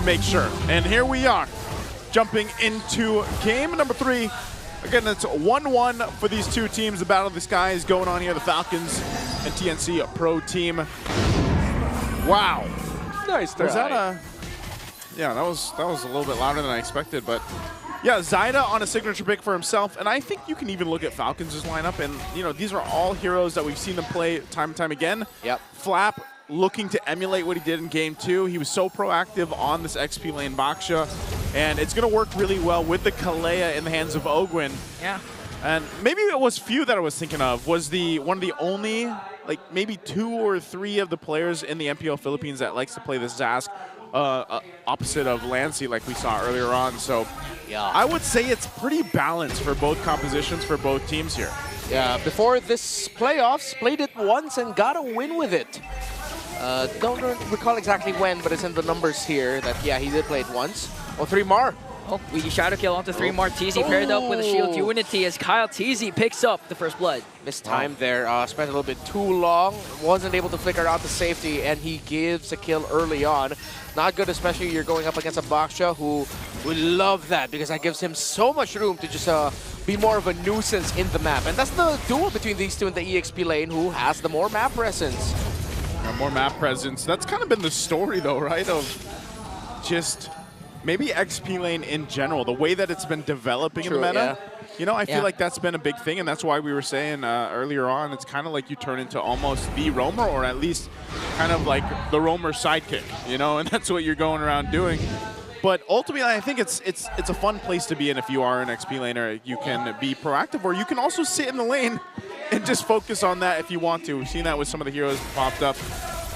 make sure. And here we are, jumping into game number 3. Again, it's 1-1 for these two teams. The Battle of the Skies going on here. The Falcons and TNC Pro Team. Wow. Nice try. Was that a... Yeah, that was a little bit louder than I expected, but yeah, Zyda on a signature pick for himself, and I think you can even look at Falcons' lineup, and you know, these are all heroes that we've seen them play time and time again. Yep. Flap looking to emulate what he did in game 2. He was so proactive on this XP lane Baksha, and it's going to work really well with the Kalea in the hands of Ogwin. Yeah. And maybe it was few that I was thinking of, was one of the only, like maybe 2 or 3 of the players in the MPL Philippines that likes to play this Zask opposite of Lancy like we saw earlier on. So yeah, I would say it's pretty balanced for both compositions for both teams here. Yeah, before this playoffs, played it once and got a win with it. Don't recall exactly when, but it's in the numbers here that, yeah, he did play it once. Oh, 3 more. Oh, we shadow kill onto 3 more. TZ paired up with a Shield Unity as Kyle TZ picks up the first blood. Missed time there, spent a little bit too long, wasn't able to flicker out to safety, and he gives a kill early on. Not good, especially you're going up against a Baksha who will love that because that gives him so much room to just be more of a nuisance in the map. And that's the duel between these two in the EXP lane, who has the more map presence. Yeah, more map presence. That's kind of been the story though, right? Of just maybe XP lane in general, the way that it's been developing in the meta. Yeah. You know, I feel like that's been a big thing, and that's why we were saying earlier on, it's kind of like you turn into almost the roamer, or at least kind of like the roamer sidekick, you know, and that's what you're going around doing. But ultimately, I think it's a fun place to be in if you are an XP laner. You can be proactive, or you can also sit in the lane and just focus on that if you want to. We've seen that with some of the heroes that popped up.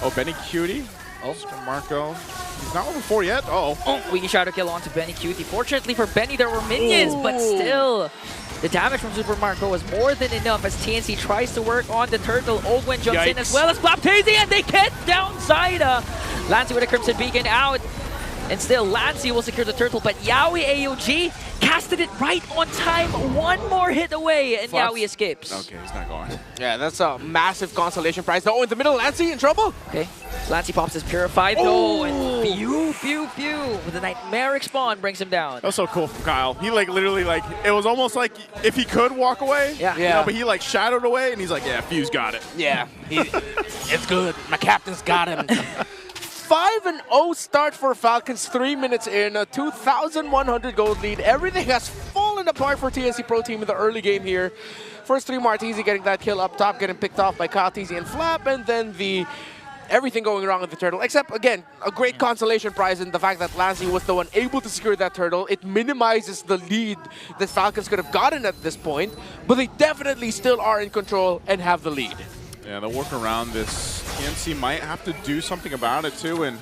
Oh, Benny Cutie. Oh, Marco. He's not level 4 yet. Oh, we can shadow kill onto Benny Cutie. Fortunately for Benny, there were minions, but still, the damage from Super Marco was more than enough as TNC tries to work on the turtle. Ogwin jumps in as well as Baptisi, and they get down Zyda. Lancy with a Crimson Beacon out. And still, Lancy will secure the turtle, but Yaoi AOG casted it right on time. 1 more hit away, and Yaoi escapes. Okay, he's not going. Yeah, that's a massive consolation prize. Oh, in the middle, Lancy in trouble. Okay, Lancy pops his Purified, though, and pew, pew, pew, with a Nightmaric Spawn brings him down. That was so cool from Kyle. He like literally like, it was almost like if he could walk away, yeah. You know, but he like shadowed away, and he's like, yeah, Fuse got it. Yeah, it's good. My captain's got him. 5-0 start for Falcons, 3 minutes in, a 2,100 gold lead. Everything has fallen apart for TNC Pro Team in the early game here. First 3 Martizi getting that kill up top, getting picked off by Kyle TZ and Flap, and then everything going wrong with the turtle. Except, again, a great consolation prize in the fact that Lancy was the one able to secure that turtle. It minimizes the lead that Falcons could have gotten at this point, but they definitely still are in control and have the lead. Yeah, they'll work around this. TNC might have to do something about it too, and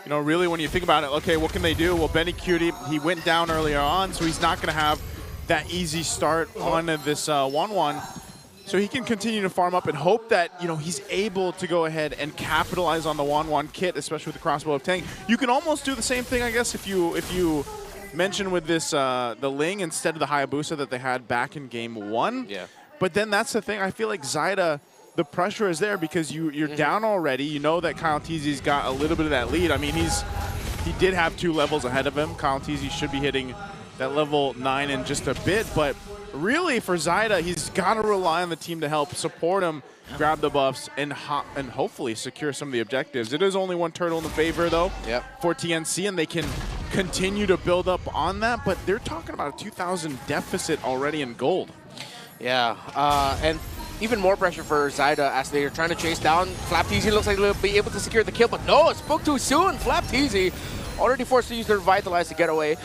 you know, really when you think about it, okay, what can they do? Well, Benny Cutie, he went down earlier on, so he's not going to have that easy start on this 1-1. So he can continue to farm up and hope that, you know, he's able to go ahead and capitalize on the 1-1 kit, especially with the crossbow of Tang. You can almost do the same thing, I guess, if you mention with this the Ling instead of the Hayabusa that they had back in game 1. Yeah. But then that's the thing. I feel like Zyda, the pressure is there because you're down already. You know that Kyle TZ's got a little bit of that lead. I mean, he did have 2 levels ahead of him. Kyle TZ should be hitting that level 9 in just a bit. But really, for Zyda, he's got to rely on the team to help support him, grab the buffs, and hopefully secure some of the objectives. It is only 1 turtle in the favor, though, for TNC, and they can continue to build up on that. But they're talking about a 2,000 deficit already in gold. Yeah, and even more pressure for Zyda as they're trying to chase down. Flap TZ looks like they'll be able to secure the kill, but no, it spoke too soon. Flap TZ already forced to use their Revitalize to get away.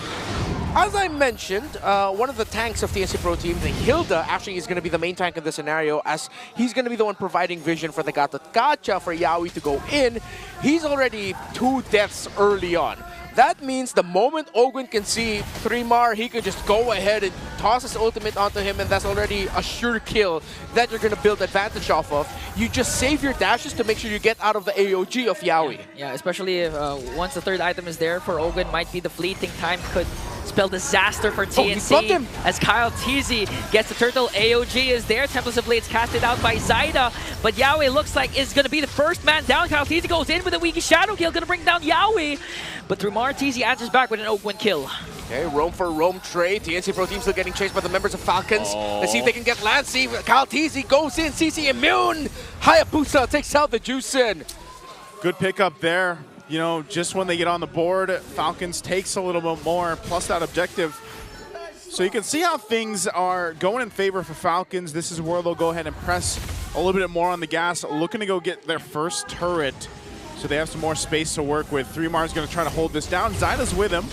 As I mentioned, one of the tanks of TNC Pro Team, the Hilda, actually is going to be the main tank in this scenario, as he's going to be the one providing vision for the Gacha for Yaoi to go in. He's already 2 deaths early on. That means the moment Ogwin can see 3-Mar, he can just go ahead and toss his ultimate onto him, and that's already a sure kill that you're going to build advantage off of. You just save your dashes to make sure you get out of the AOG of Yaoi. Yeah, especially if once the 3rd item is there for Ogwin, might be the fleeting time could spell disaster for TNC as Kyle TZ gets the turtle. AOG is there. Tempest of Blades casted out by Zyda, but Yaoi looks like is going to be the first man down. Kyle TZ goes in with a weaky shadow kill, going to bring down Yaoi, but Drumar TZ answers back with an Oakwin kill. Okay, roam for roam trade. TNC Pro Team still getting chased by the members of Falcons. Let's see if they can get Lancey. Kyle TZ goes in. CC immune. Hayabusa takes out the Juicin. Good pickup there. You know, just when they get on the board, Falcons takes a little bit more, plus that objective. So you can see how things are going in favor for Falcons. This is where they'll go ahead and press a little bit more on the gas, looking to go get their first turret. So they have some more space to work with. 3Mar's going to try to hold this down. Zyda's with him.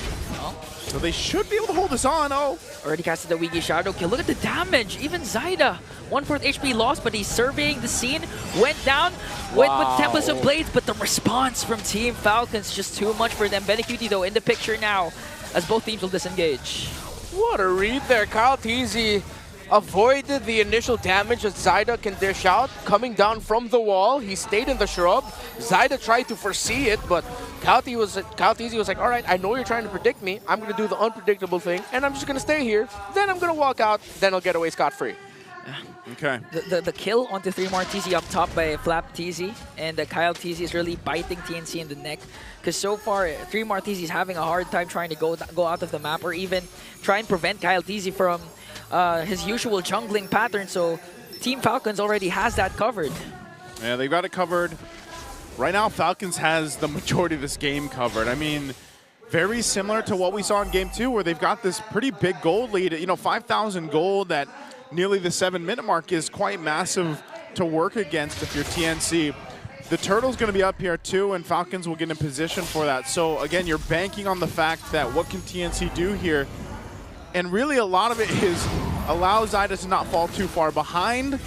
So they should be able to hold this on. Already casted the Wiki Shadow kill. Look at the damage. Even Zyda, 1/4 HP lost, but he's surveying the scene. Went down, went with Tempest of Blades, but the response from Team Falcons just too much for them. Benecuti though in the picture now, as both teams will disengage. What a read there. Kyle TZ avoided the initial damage that Zyda can dish out. Coming down from the wall, he stayed in the shrub. Zyda tried to foresee it, but Kyle TZ was like, all right, I know you're trying to predict me. I'm going to do the unpredictable thing, and I'm just going to stay here. Then I'm going to walk out. Then I'll get away scot-free. Okay. The kill onto 3Mar TZ up top by Flap TZ, and Kyle TZ is really biting TNC in the neck. Because so far, 3Mar TZ is having a hard time trying to go out of the map, or even try and prevent Kyle TZ from his usual jungling pattern. So Team Falcons already has that covered. Yeah, they've got it covered. Right now, Falcons has the majority of this game covered. I mean, very similar to what we saw in Game 2, where they've got this pretty big gold lead. You know, 5,000 gold at nearly the 7-minute mark is quite massive to work against if you're TNC. The Turtle's going to be up here too, and Falcons will get in position for that. So again, you're banking on the fact that what can TNC do here? And really a lot of it is allow Zyda to not fall too far behind.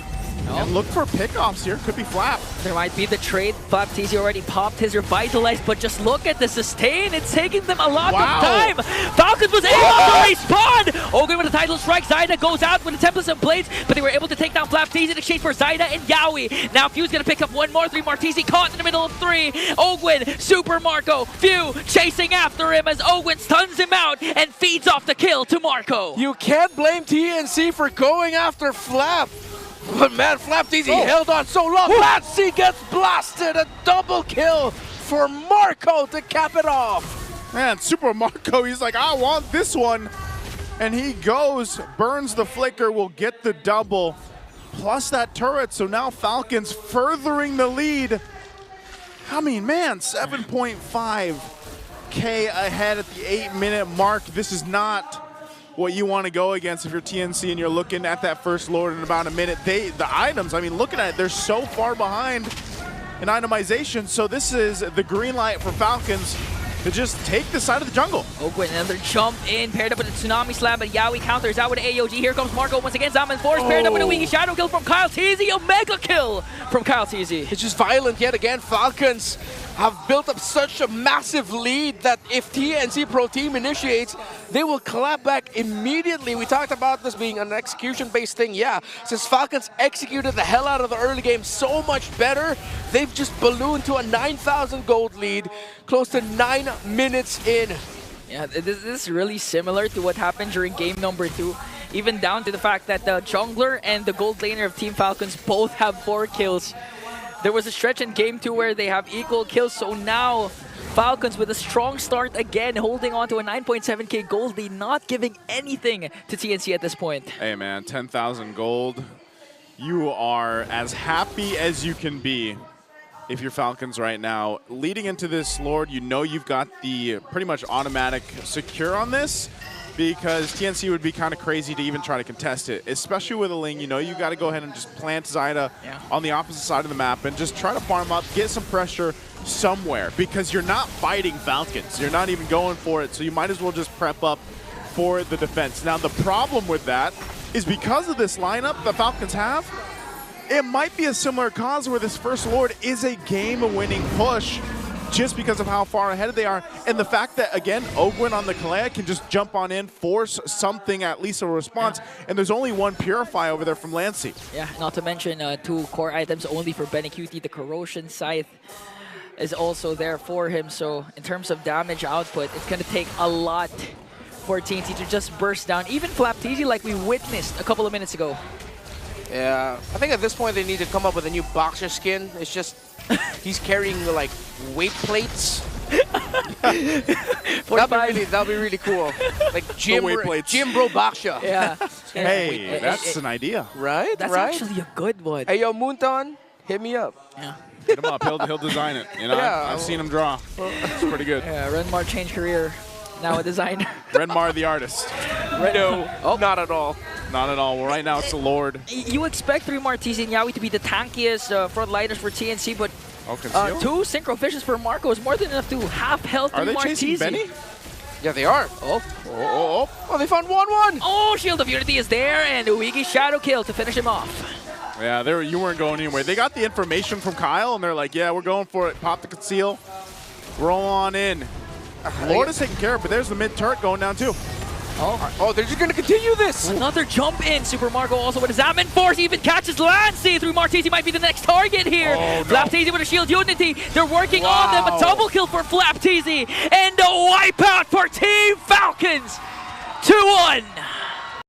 And look for pickoffs here. Could be Flap. There might be the trade. Flap TZ already popped his Revitalize, but just look at the sustain. It's taking them a lot of time. Falcons was able to respawn. Ogun with a title strike. Zyda goes out with a Tempest of Blades, but they were able to take down Flap TZ in exchange for Zyda and Yaoi. Now Few's going to pick up one more. 3Mar TZ caught in the middle of 3. Ogwin, Super Marco, Few chasing after him as Ogwin stuns him out and feeds off the kill to Marco. You can't blame TNC for going after Flap. But man, Flap TZ held on so long. Lancey gets blasted. A double kill for Marco to cap it off. Man, Super Marco, he's like, I want this one. And he goes, burns the flicker, will get the double. Plus that turret, so now Falcons furthering the lead. I mean, man, 7.5K ahead at the 8-minute mark. This is not what you want to go against if you're TNC and you're looking at that first Lord in about a minute. The items, I mean, looking at it, they're so far behind in itemization. So this is the green light for Falcons to just take the side of the jungle. Ogwin, another jump in, paired up with a Tsunami Slam, but Yaoi counters out with an AOG. Here comes Marco once again. Zaman Force paired up with a Wiki Shadow kill from Kyle TZ. A mega kill from Kyle TZ. It's just violent yet again. Falcons have built up such a massive lead that if TNC Pro Team initiates, they will clap back immediately. We talked about this being an execution-based thing. Yeah, since Falcons executed the hell out of the early game so much better, they've just ballooned to a 9,000 gold lead, close to 9 minutes in. Yeah, this is really similar to what happened during game number 2. Even down to the fact that the jungler and the gold laner of Team Falcons both have 4 kills. There was a stretch in game 2 where they have equal kills, so now Falcons with a strong start again, holding on to a 9.7K gold lead, not giving anything to TNC at this point. Hey man, 10,000 gold. You are as happy as you can be if you're Falcons right now. Leading into this Lord, you know you've got the pretty much automatic secure on this, because TNC would be kind of crazy to even try to contest it, especially with a Ling. You know you got to go ahead and just plant Zyda on the opposite side of the map and just try to farm up, get some pressure somewhere, because you're not fighting Falcons. You're not even going for it, so you might as well just prep up for the defense. Now the problem with that is because of this lineup the Falcons have, it might be a similar cause where this first Lord is a game-winning push, just because of how far ahead they are. And the fact that, again, Ogwin on the Kalea can just jump on in, force something, at least a response, and there's only one Purify over there from Lancey. Yeah, not to mention 2 core items only for Benecuti. The Corrosion Scythe is also there for him, so in terms of damage output, it's going to take a lot for TNT to just burst down. Even Flapteezy, like we witnessed a couple of minutes ago. Yeah, I think at this point they need to come up with a new boxer skin. It's just he's carrying like weight plates. That'll be really cool. Like gym bro boxer. Yeah. Hey, that's an idea. Right? That's right? actually a good one. Hey, yo, Moonton, hit me up. Yeah. Hit him up. He'll design it. You know, Yeah. I've seen him draw. It's pretty good. Yeah, Renmar changed career. Now a designer. Redmar the artist. No, not at all. Not at all. Well, right now it's the Lord. You expect 3 Martisi and Yawi to be the tankiest frontliners for TNC, but Oh, conceal? 2 Synchro Fishes for Marco is more than enough to half health 3 Are they chasing Martisi. Benny? Yeah, they are. Oh. Oh, they found 1-1. Oh, Shield of Unity is there, and Uigi Shadow Kill to finish him off. Yeah, you weren't going anywhere. They got the information from Kyle, and they're like, yeah, we're going for it. Pop the conceal. Roll on in. Lord is taking care of it, but there's the mid-turret going down, too. Oh, they're just going to continue this. Another jump in. Super Marco also with his Zamin Force even catches Lancy through Martisi. Might be the next target here. Oh, no. Flapteezy with a Shield Unity. They're working on them. A double kill for Flapteezy. And a wipeout for Team Falcons. 2-1.